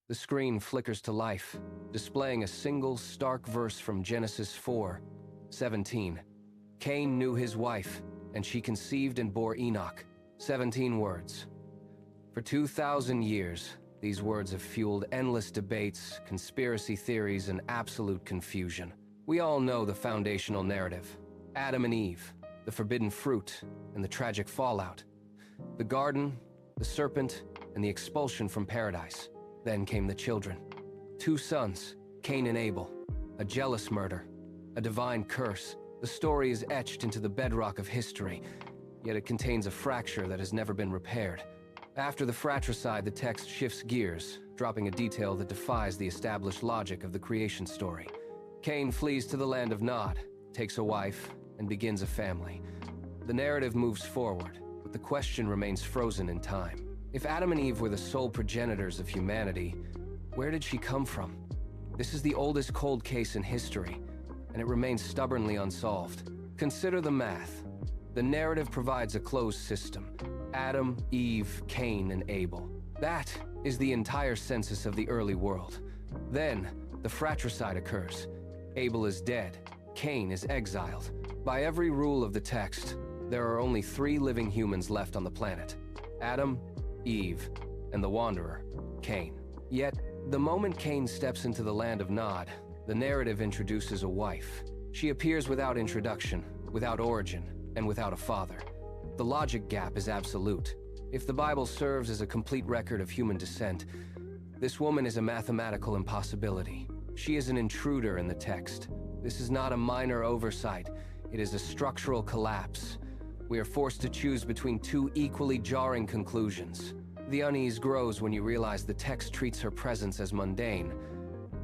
The screen flickers to life, displaying a single stark verse from Genesis 4:17. Cain knew his wife, and she conceived and bore Enoch. 17 words. For 2,000 years, these words have fueled endless debates, conspiracy theories, and absolute confusion. We all know the foundational narrative: Adam and Eve, the forbidden fruit, and the tragic fallout. The garden, the serpent, and the expulsion from paradise. Then came the children. 2 sons, Cain and Abel, a jealous murder, a divine curse. The story is etched into the bedrock of history, yet it contains a fracture that has never been repaired. After the fratricide, the text shifts gears, dropping a detail that defies the established logic of the creation story. Cain flees to the land of Nod, takes a wife, and begins a family. The narrative moves forward, but the question remains frozen in time. If Adam and Eve were the sole progenitors of humanity, where did she come from? This is the oldest cold case in history, and it remains stubbornly unsolved. Consider the math. The narrative provides a closed system: Adam, Eve, Cain, and Abel. That is the entire census of the early world. Then, the fratricide occurs. Abel is dead. Cain is exiled. By every rule of the text, there are only 3 living humans left on the planet: Adam, Eve, and the wanderer, Cain. Yet, the moment Cain steps into the land of Nod, the narrative introduces a wife. She appears without introduction, without origin, and without a father. The logic gap is absolute. If the Bible serves as a complete record of human descent, this woman is a mathematical impossibility. She is an intruder in the text. This is not a minor oversight. It is a structural collapse. We are forced to choose between 2 equally jarring conclusions. The unease grows when you realize the text treats her presence as mundane.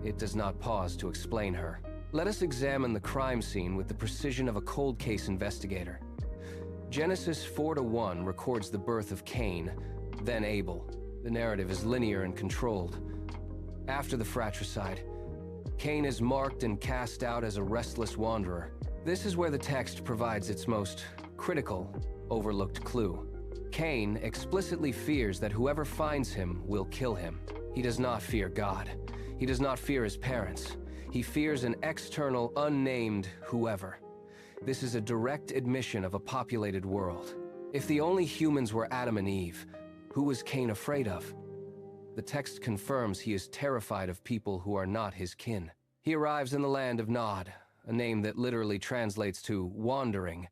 It does not pause to explain her. Let us examine the crime scene with the precision of a cold case investigator. Genesis 4:1 records the birth of Cain, then Abel. The narrative is linear and controlled. After the fratricide, Cain is marked and cast out as a restless wanderer. This is where the text provides its most critical, overlooked clue. Cain explicitly fears that whoever finds him will kill him. He does not fear God. He does not fear his parents. He fears an external, unnamed whoever. This is a direct admission of a populated world. If the only humans were Adam and Eve, who was Cain afraid of? The text confirms he is terrified of people who are not his kin. He arrives in the land of Nod, a name that literally translates to wandering,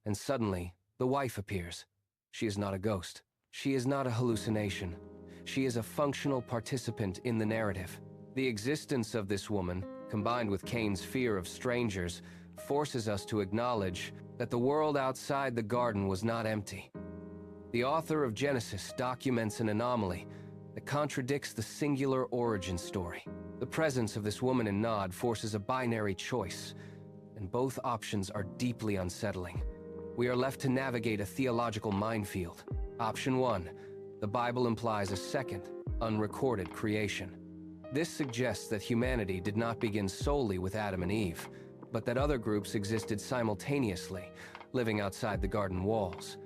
and suddenly, the wife appears. She is not a ghost. She is not a hallucination. She is a functional participant in the narrative. The existence of this woman, combined with Cain's fear of strangers, forces us to acknowledge that the world outside the garden was not empty. The author of Genesis documents an anomaly that contradicts the singular origin story. The presence of this woman in Nod forces a binary choice, and both options are deeply unsettling. We are left to navigate a theological minefield. Option 1, the Bible implies a second, unrecorded creation. This suggests that humanity did not begin solely with Adam and Eve, but that other groups existed simultaneously, living outside the garden walls.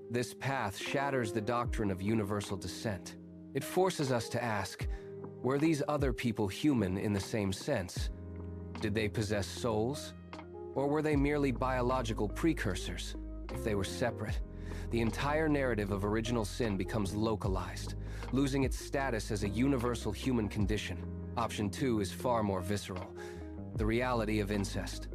This path shatters the doctrine of universal descent. It forces us to ask, were these other people human in the same sense? Did they possess souls? Or were they merely biological precursors? If they were separate, the entire narrative of original sin becomes localized, losing its status as a universal human condition. Option 2 is far more visceral: the reality of incest.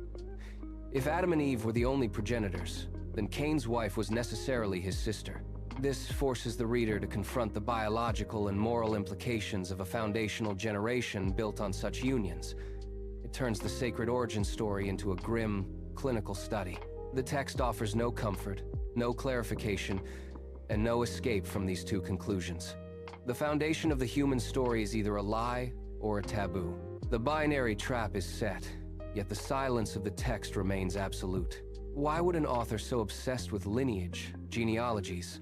If Adam and Eve were the only progenitors, then Cain's wife was necessarily his sister. This forces the reader to confront the biological and moral implications of a foundational generation built on such unions. It turns the sacred origin story into a grim, clinical study. The text offers no comfort, no clarification, and no escape from these 2 conclusions. The foundation of the human story is either a lie or a taboo. The binary trap is set, yet the silence of the text remains absolute. Why would an author so obsessed with lineage, genealogies,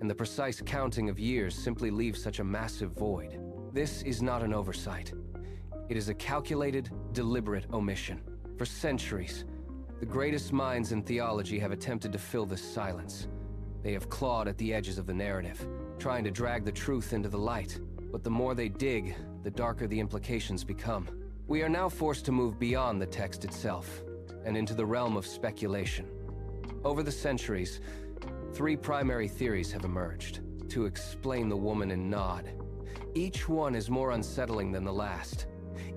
and the precise counting of years simply leave such a massive void? This is not an oversight. It is a calculated, deliberate omission. For centuries, the greatest minds in theology have attempted to fill this silence. They have clawed at the edges of the narrative, trying to drag the truth into the light. But the more they dig, the darker the implications become. We are now forced to move beyond the text itself and into the realm of speculation. Over the centuries, three primary theories have emerged to explain the woman in Nod. Each one is more unsettling than the last.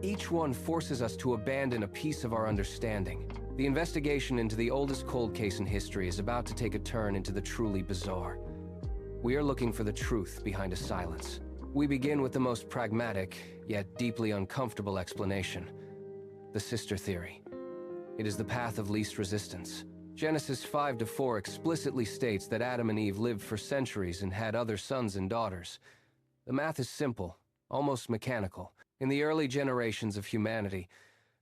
Each one forces us to abandon a piece of our understanding. The investigation into the oldest cold case in history is about to take a turn into the truly bizarre. We are looking for the truth behind a silence. We begin with the most pragmatic, yet deeply uncomfortable explanation: the sister theory. It is the path of least resistance. Genesis 5-4 explicitly states that Adam and Eve lived for centuries and had other sons and daughters. The math is simple, almost mechanical. In the early generations of humanity,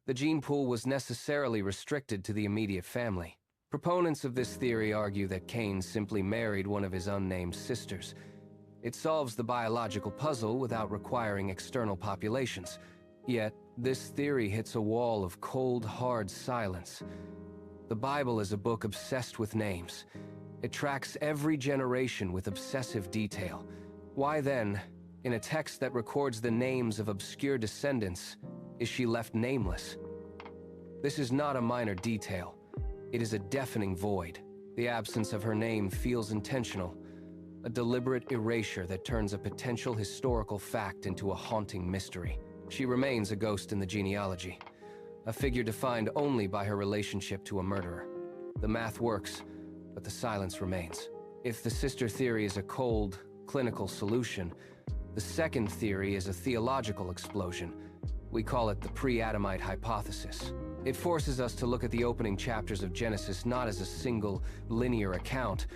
the gene pool was necessarily restricted to the immediate family. Proponents of this theory argue that Cain simply married one of his unnamed sisters. It solves the biological puzzle without requiring external populations. Yet, this theory hits a wall of cold, hard silence. The Bible is a book obsessed with names. It tracks every generation with obsessive detail. Why then, in a text that records the names of obscure descendants, is she left nameless? This is not a minor detail. It is a deafening void. The absence of her name feels intentional, a deliberate erasure that turns a potential historical fact into a haunting mystery. She remains a ghost in the genealogy, a figure defined only by her relationship to a murderer. The math works, but the silence remains. If the sister theory is a cold, clinical solution, the second theory is a theological explosion. We call it the pre-Adamite hypothesis. It forces us to look at the opening chapters of Genesis not as a single, linear account,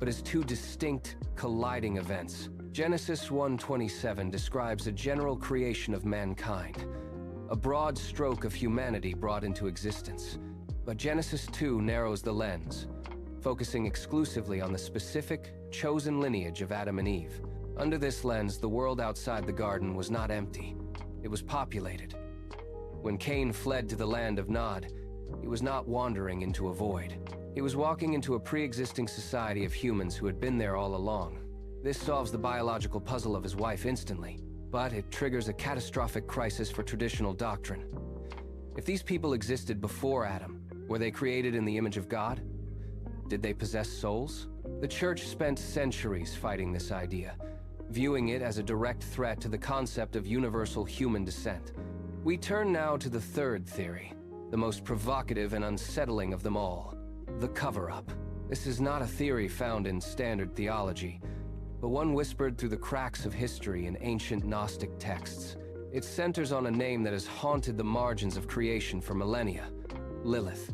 but as two distinct, colliding events. Genesis 1:27 describes a general creation of mankind, a broad stroke of humanity brought into existence. But Genesis 2 narrows the lens, focusing exclusively on the specific, chosen lineage of Adam and Eve. Under this lens, the world outside the garden was not empty. It was populated. When Cain fled to the land of Nod, he was not wandering into a void. He was walking into a pre-existing society of humans who had been there all along. This solves the biological puzzle of his wife instantly, but it triggers a catastrophic crisis for traditional doctrine. If these people existed before Adam, were they created in the image of God? Did they possess souls? The church spent centuries fighting this idea, viewing it as a direct threat to the concept of universal human descent. We turn now to the third theory, the most provocative and unsettling of them all: the cover-up. This is not a theory found in standard theology, but one whispered through the cracks of history in ancient Gnostic texts. It centers on a name that has haunted the margins of creation for millennia: Lilith.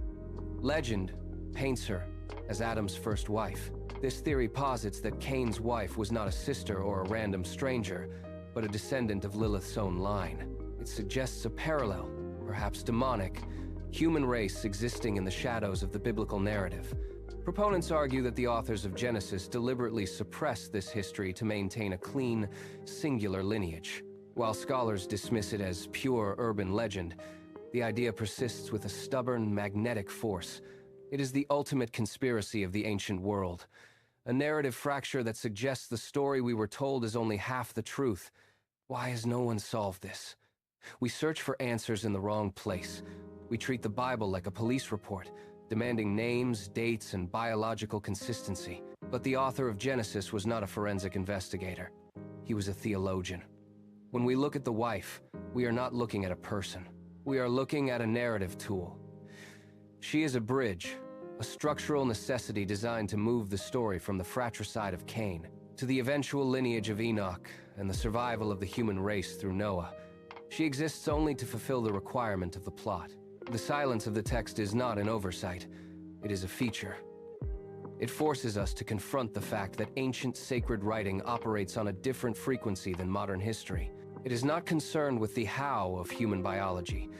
Legend paints her as Adam's first wife. This theory posits that Cain's wife was not a sister or a random stranger, but a descendant of Lilith's own line. It suggests a parallel, perhaps demonic, human race existing in the shadows of the biblical narrative. Proponents argue that the authors of Genesis deliberately suppressed this history to maintain a clean, singular lineage. While scholars dismiss it as pure urban legend, the idea persists with a stubborn, magnetic force. It is the ultimate conspiracy of the ancient world, a narrative fracture that suggests the story we were told is only half the truth. Why has no one solved this? We search for answers in the wrong place. We treat the Bible like a police report, demanding names, dates, and biological consistency. But the author of Genesis was not a forensic investigator. He was a theologian. When we look at the wife, we are not looking at a person. We are looking at a narrative tool. She is a bridge, a structural necessity designed to move the story from the fratricide of Cain to the eventual lineage of Enoch and the survival of the human race through Noah. She exists only to fulfill the requirement of the plot. The silence of the text is not an oversight. It is a feature. It forces us to confront the fact that ancient sacred writing operates on a different frequency than modern history. It is not concerned with the how of human biology,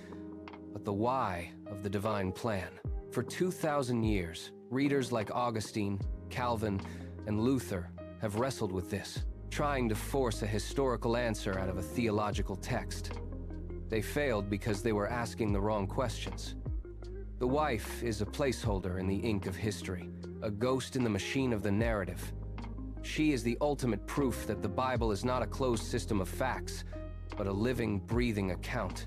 but the why of the divine plan. For 2,000 years, readers like Augustine, Calvin, and Luther have wrestled with this, trying to force a historical answer out of a theological text. They failed because they were asking the wrong questions. The wife is a placeholder in the ink of history, a ghost in the machine of the narrative. She is the ultimate proof that the Bible is not a closed system of facts, but a living, breathing account.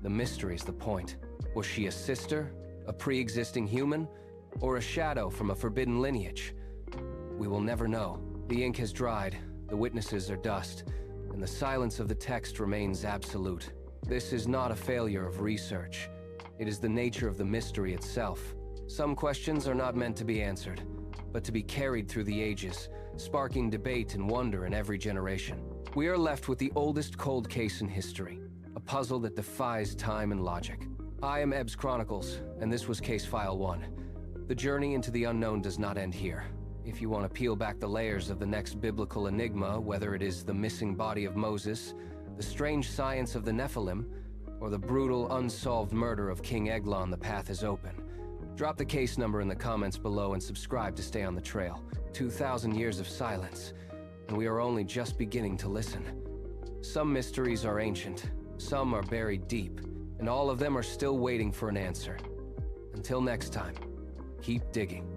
The mystery is the point. Was she a sister, a pre-existing human, or a shadow from a forbidden lineage? We will never know. The ink has dried, the witnesses are dust, and the silence of the text remains absolute. This is not a failure of research. It is the nature of the mystery itself. Some questions are not meant to be answered, but to be carried through the ages, sparking debate and wonder in every generation. We are left with the oldest cold case in history, a puzzle that defies time and logic. I am Ebbs Chronicles, and this was Case File 1. The journey into the unknown does not end here. If you want to peel back the layers of the next biblical enigma, whether it is the missing body of Moses, the strange science of the Nephilim, or the brutal, unsolved murder of King Eglon, the path is open. Drop the case number in the comments below and subscribe to stay on the trail. 2,000 years of silence, and we are only just beginning to listen. Some mysteries are ancient, some are buried deep, and all of them are still waiting for an answer. Until next time, keep digging.